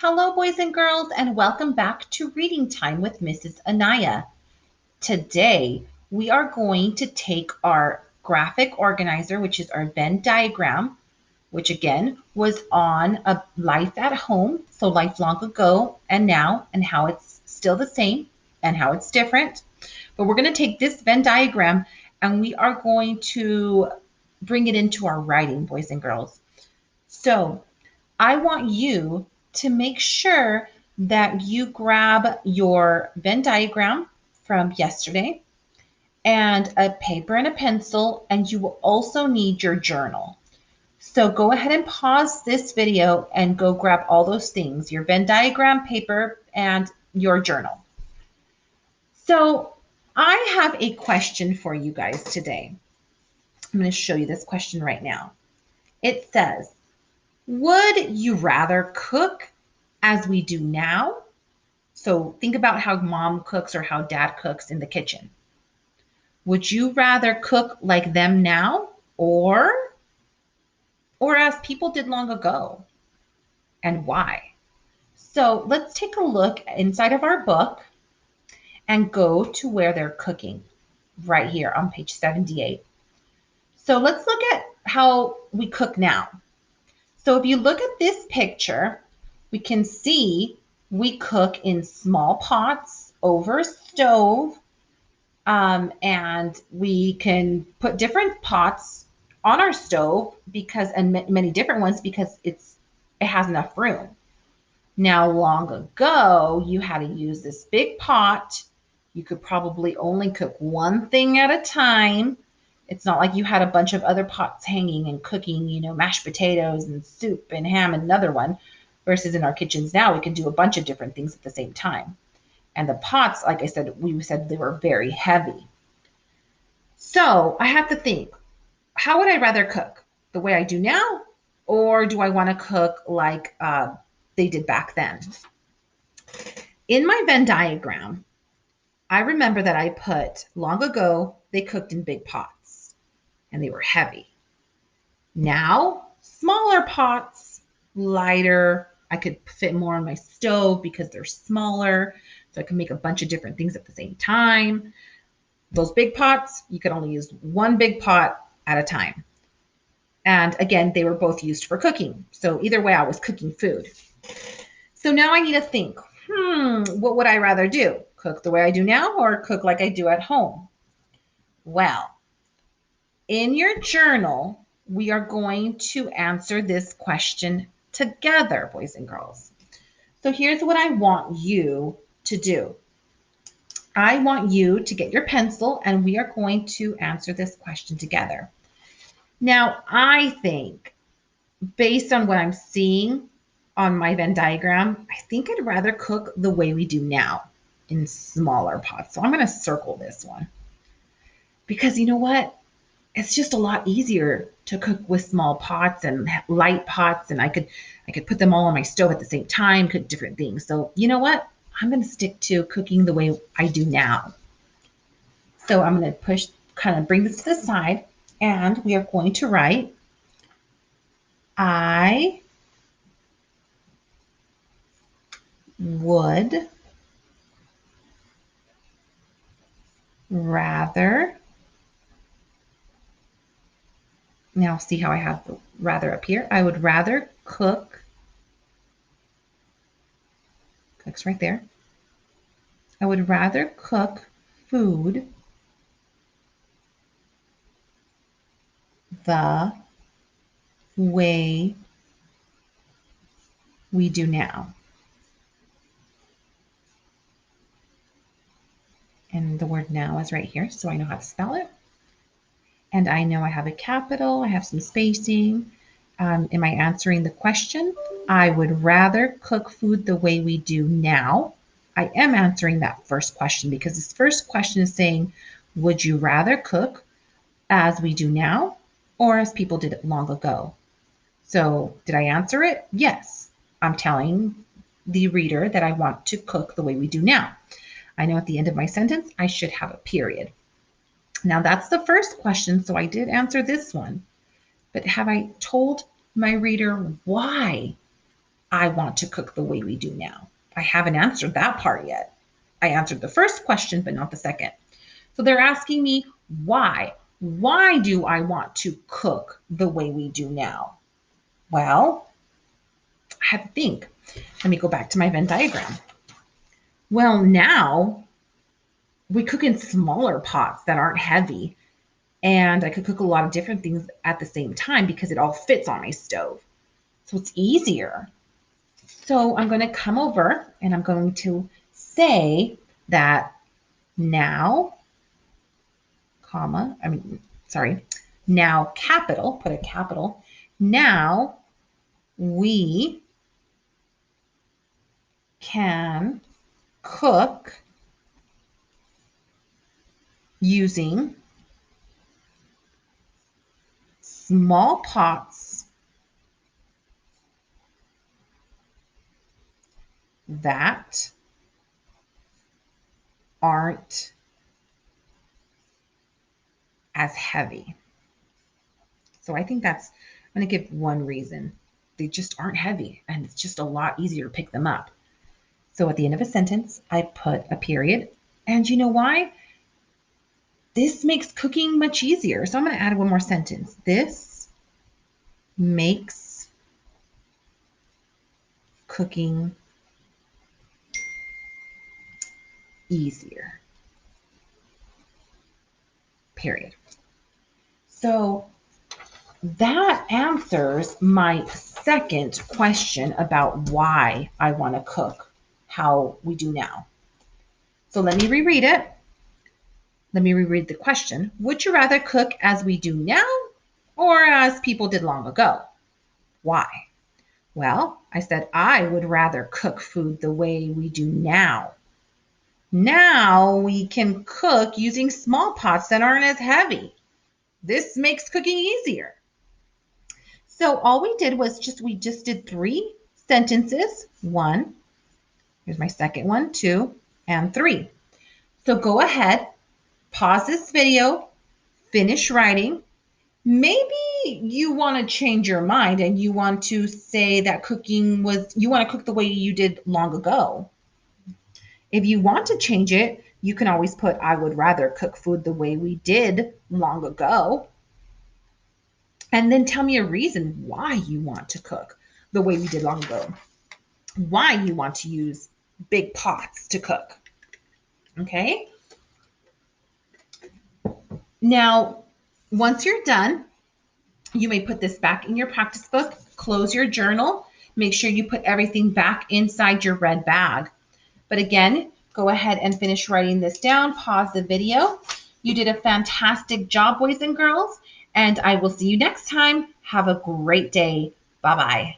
Hello, boys and girls, and welcome back to Reading Time with Mrs. Anaya. Today, we are going to take our graphic organizer, which is our Venn diagram, which again was on a life at home, so life long ago and now, and how it's still the same and how it's different. But we're going to take this Venn diagram and we are going to bring it into our writing, boys and girls. So I want you to make sure that you grab your Venn diagram from yesterday and a paper and a pencil, and you will also need your journal. So go ahead and pause this video and go grab all those things, your Venn diagram, paper, and your journal. So I have a question for you guys today. I'm going to show you this question right now. It says, would you rather cook as we do now? So think about how mom cooks or how dad cooks in the kitchen. Would you rather cook like them now or as people did long ago? And why? So let's take a look inside of our book and go to where they're cooking right here on page 78. So let's look at how we cook now. So if you look at this picture, we can see we cook in small pots over a stove, and we can put different pots on our stove and many different ones because it has enough room. Now, long ago, you had to use this big pot. You could probably only cook one thing at a time. It's not like you had a bunch of other pots hanging and cooking, mashed potatoes and soup and ham and another one, versus in our kitchens now, we can do a bunch of different things at the same time. And the pots, like I said, we said they were very heavy. So I have to think, how would I rather cook? The way I do now, or do I want to cook like they did back then? In my Venn diagram, I remember that I put long ago, they cooked in big pots and they were heavy. Now, smaller pots, lighter. I could fit more on my stove because they're smaller. So I can make a bunch of different things at the same time. Those big pots, you could only use one big pot at a time. And again, they were both used for cooking. So either way, I was cooking food. So now I need to think, what would I rather do? Cook the way I do now or cook like I do at home? Well, in your journal, we are going to answer this question together, boys and girls. So here's what I want you to do. I want you to get your pencil and we are going to answer this question together. Now, I think based on what I'm seeing on my Venn diagram, I think I'd rather cook the way we do now in smaller pots. So I'm going to circle this one because you know what? It's just a lot easier to cook with small pots and light pots, and I could put them all on my stove at the same time, cook different things. So you know what? I'm going to stick to cooking the way I do now. So I'm going to kind of bring this to the side, and we are going to write, I would rather, now see how I have the rather up here. I would rather cooks right there. I would rather cook food the way we do now. And the word now is right here, so I know how to spell it. And I know I have a capital, I have some spacing. Am I answering the question? I would rather cook food the way we do now. I am answering that first question because this first question is saying, would you rather cook as we do now or as people did it long ago? So did I answer it? Yes. I'm telling the reader that I want to cook the way we do now. I know at the end of my sentence, I should have a period. Now that's the first question, so I did answer this one. But have I told my reader why I want to cook the way we do now? I haven't answered that part yet. I answered the first question, but not the second. So they're asking me why. Why do I want to cook the way we do now? Well, I have to think. Let me go back to my Venn diagram. Well, now we cook in smaller pots that aren't heavy, and I could cook a lot of different things at the same time because it all fits on my stove. So it's easier. So I'm going to come over and I'm going to say that now, now capital, put a capital, now we can cook using small pots that aren't as heavy. So I think that's, I'm going to give one reason. They just aren't heavy and it's just a lot easier to pick them up. So at the end of a sentence, I put a period. And you know why? This makes cooking much easier. So I'm going to add one more sentence. This makes cooking easier. Period. So that answers my second question about why I want to cook how we do now. So let me reread it. Let me reread the question. Would you rather cook as we do now or as people did long ago? Why? Well, I said I would rather cook food the way we do now. Now we can cook using small pots that aren't as heavy. This makes cooking easier. So all we did was we just did 3 sentences. 1, here's my second one, 2, and 3. So go ahead, pause this video, finish writing. Maybe you want to change your mind and you want to say that you want to cook the way you did long ago. If you want to change it, you can always put, I would rather cook food the way we did long ago. And then tell me a reason why you want to cook the way we did long ago. Why you want to use big pots to cook. Okay? Now, once you're done, you may put this back in your practice book, close your journal, make sure you put everything back inside your red bag. But again, go ahead and finish writing this down, pause the video. You did a fantastic job, boys and girls, and I will see you next time. Have a great day. Bye-bye.